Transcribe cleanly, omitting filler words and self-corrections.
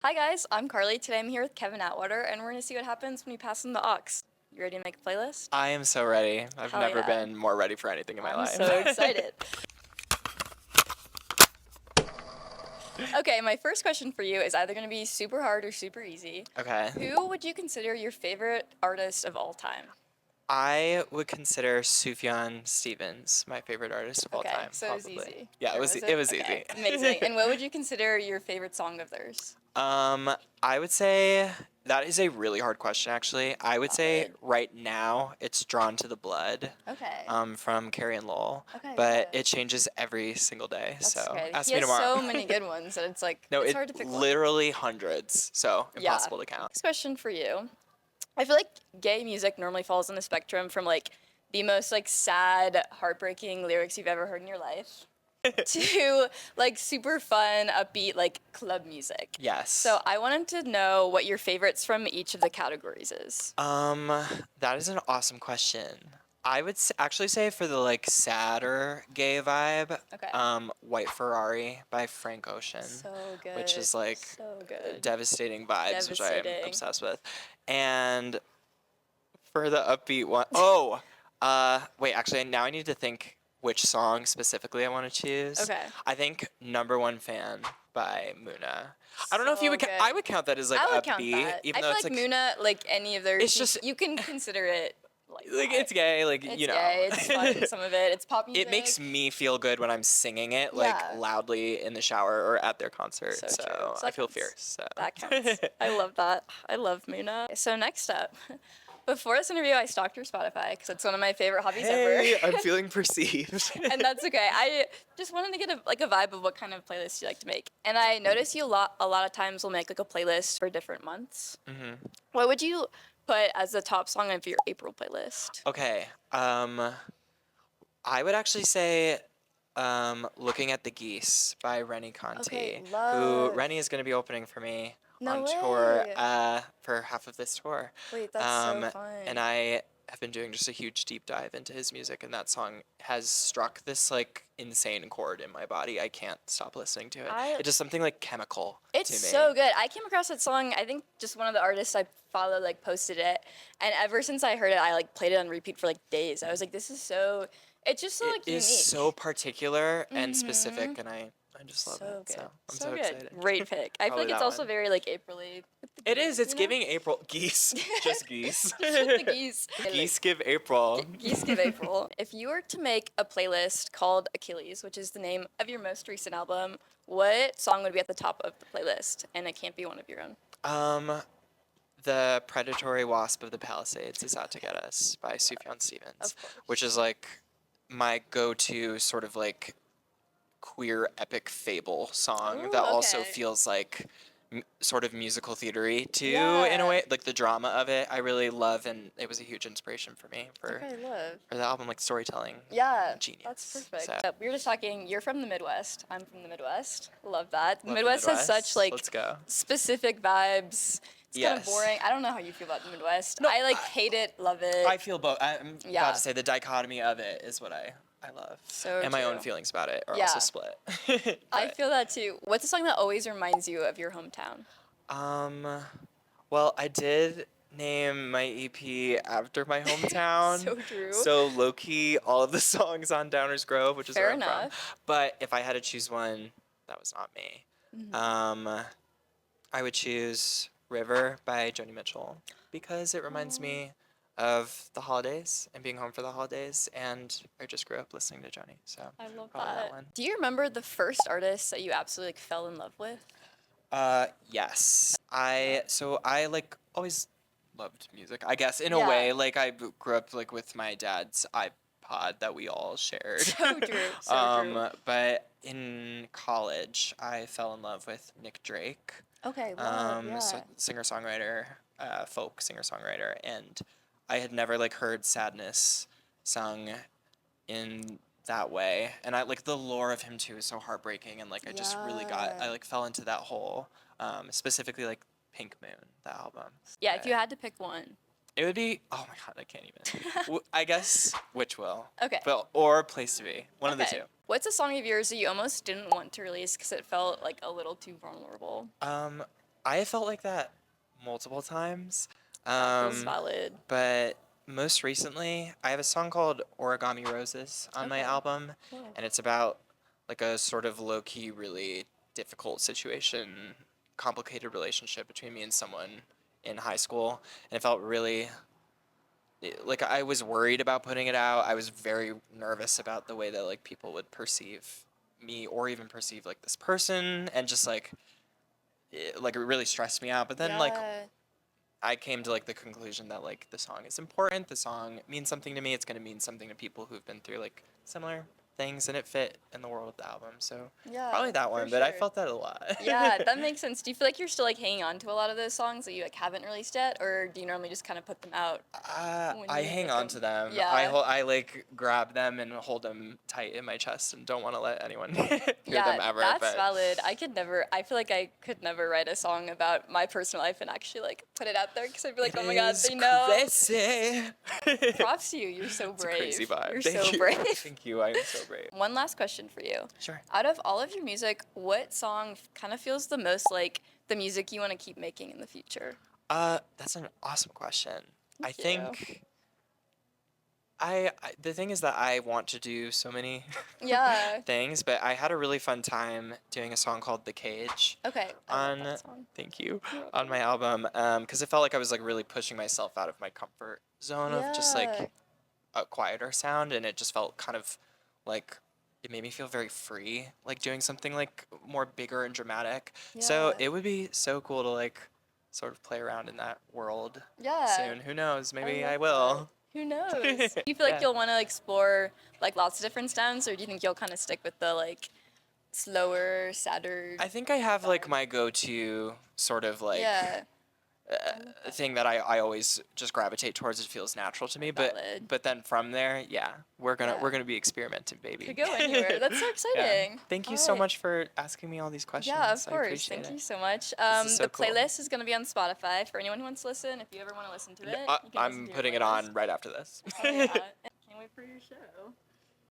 Hi guys, I'm Carly. Today I'm here with Kevin Atwater, and we're gonna see what happens when you pass him the aux. You ready to make a playlist? I am so ready. I've Hell never yeah. been more ready for anything in my I'm life. so excited. Okay, my first question for you is either gonna be super hard or super easy. Okay. Who would you consider your favorite artist of all time? I would consider Sufjan Stevens my favorite artist of all Okay, time, so it was probably. easy. Yeah, Or it was okay, easy. amazing. And what would you consider your favorite song of theirs? I would say that is a really hard question actually. I would say Valid. right now it's Drawn to the Blood. Okay. From Carrie and Lowell. Okay, But yeah. it changes every single day. That's so okay. ask He me has tomorrow. so many good ones that it's like No, it's it hard to pick one. literally hundreds. So Yeah. impossible to count. Next question for you. I feel like gay music normally falls on the spectrum from like the most like sad, heartbreaking lyrics you've ever heard in your life to like super fun, upbeat like club music. Yes. So I wanted to know what your favorites from each of the categories is. That is an awesome question. I would actually say for the like sadder gay vibe, Okay. White Ferrari by Frank Ocean, So good. which is like so good. devastating vibes, which I am Devastating. obsessed with. And for the upbeat one, wait, actually now I need to think which song specifically I want to choose. Okay. I think Number One Fan by Muna. I don't know if you So would. good. I would count that as like I would upbeat, count that. even I though feel it's like like Muna, like any of theirs, It's just- you can consider it like that. it's gay, like It's you know. gay. It's fun. Some of it. It's pop music. It makes me feel good when I'm singing it like Yeah. loudly in the shower or at their concert. So So, true. So I that feel counts. fierce. So. That counts. I love that. I love Muna. So next up, before this interview, I stalked your Spotify because it's one of my favorite hobbies Hey, ever. I'm feeling perceived. And that's okay. I just wanted to get a vibe of what kind of playlist you like to make. And I notice you a lot of times will make like a playlist for different months. hmm What would you put as the top song of your April playlist? Okay. I would actually say Looking at the Geese by Rennie Conti. Okay, Who love. Rennie is going to be opening for me No on tour way. for half of this tour. Wait, that's so fun. And I have been doing just a huge deep dive into his music, and that song has struck this like insane chord in my body. I can't stop listening to it. It's just something like chemical It's to me. so good. I came across that song. I think just one of the artists I follow like posted it, and ever since I heard it, I like played it on repeat for like days. I was like, this is so. It's just so like It unique. is so particular and specific, and I just love so it. good. So I'm so so good. excited. Great pick. I feel Probably like it's that also one. very like April-y. It is. It's you know? giving April geese. Just geese. Just with the geese. Geese give April. Geese give April. If you were to make a playlist called Achilles, which is the name of your most recent album, what song would be at the top of the playlist? And it can't be one of your own. The predatory wasp of the Palisades is out to get us by Sufjan Stevens, Of course. which is like my go-to sort of like queer epic fable song Ooh, that also okay. feels like sort of musical theatery too in Yeah. a way, like the drama of it I really love, and it was a huge inspiration for me Okay, love. for the album, like storytelling. Yeah, Genius. that's perfect. So- We were just talking, you're from the Midwest. I'm from the Midwest. Love that. The Love Midwest has such like Let's go. specific vibes. It's kind of Yes. boring. I don't know how you feel about the Midwest. No, I like hate it, love it. I feel both. I'm Yeah. about to say the dichotomy of it is what I love. So and my own true. feelings about it are Yeah. also split. I But, feel that too. What's a song that always reminds you of your hometown? well, I did name my EP after my hometown. So true. So low key, all of the songs on Downers Grove, which is Fair where I'm enough. from. But if I had to choose one, that was not me. Mm-hmm. I would choose River by Joni Mitchell because it reminds me of the holidays and being home for the holidays, and I just grew up listening to Joni. So I love probably that. one. Do you remember the first artist that you absolutely like, fell in love with? Yes. I like always loved music, I guess, in a Yeah. way. Like I grew up like with my dad's iPod that we all shared. So true. So true. But in college, I fell in love with Nick Drake. Okay, love, yeah. Singer-songwriter, folk singer-songwriter, and I had never like heard sadness sung in that way, and I like the lore of him too is so heartbreaking, and like I just really Yeah. I like fell into that hole, specifically like Pink Moon, that album. Yeah, if you had to pick one. It would be, oh my god, I can't even. I guess Which Will. Okay. But or Place to Be, one of the two. What's a song of yours that you almost didn't want to release because it felt like a little too vulnerable? I have felt like that multiple times. That feels Um, valid. but most recently, I have a song called Origami Roses on my Okay. album, Cool. and it's about like a sort of low key, really difficult situation, complicated relationship between me and someone in high school, and it felt really like I was worried about putting it out. I was very nervous about the way that like people would perceive me or even perceive like this person, and just like like it really stressed me out. But then like Yeah. I came to like the conclusion that like the song is important. The song means something to me. It's gonna mean something to people who've been through like similar things, and it fit in the world of the album. So Yeah, probably that for one. But I sure. felt that a lot. Yeah, that makes sense. Do you feel like you're still like hanging on to a lot of those songs that you like haven't released yet, or do you normally just kind of put them out when I you hang like on to them. Yeah. I like grab them and hold them tight in my chest and don't want to let anyone hear them Yeah, ever. that's But valid. I could never. I feel like I could never write a song about my personal life and actually like put it out there because I'd be like, it oh my god, is they know. crazy. Props to you. You're so It's a brave. crazy vibe. You're Thank so you. brave. Thank you. I am so brave. One last question for you. Sure. Out of all of your music, what song kind of feels the most like the music you want to keep making in the future? That's an awesome question. I Thank you. think the thing is that I want to do so many Yeah. things, but I had a really fun time doing a song called "The Cage" Okay. I love on that song. thank you You're on my album, because it felt like I was like really pushing myself out of my comfort zone of just Yeah. like a quieter sound, and it just felt kind of like it made me feel very free, like doing something like more bigger and dramatic. So Yeah. it would be so cool to like sort of play around in that world Yeah. soon. Who knows? Maybe I love will. that. Who knows? Do you feel like Yeah. you'll want to explore like lots of different sounds, or do you think you'll kind of stick with the like slower, sadder? I think I have like my go-to sort of like Yeah. thing that I always just gravitate towards. It feels natural to me, Valid. but then from there, yeah, we're Yeah. gonna be experimenting, baby. Could go anywhere. That's so Yeah. exciting. Thank you All so right. much for asking me all these questions. Yeah, of I course. appreciate Thank it. you so much. This is so The cool. playlist is going to be on Spotify for anyone who wants to listen. If you ever want to listen to it, you can listen I'm to putting your it playlist. on right after this. Oh, yeah. Can't wait for your show.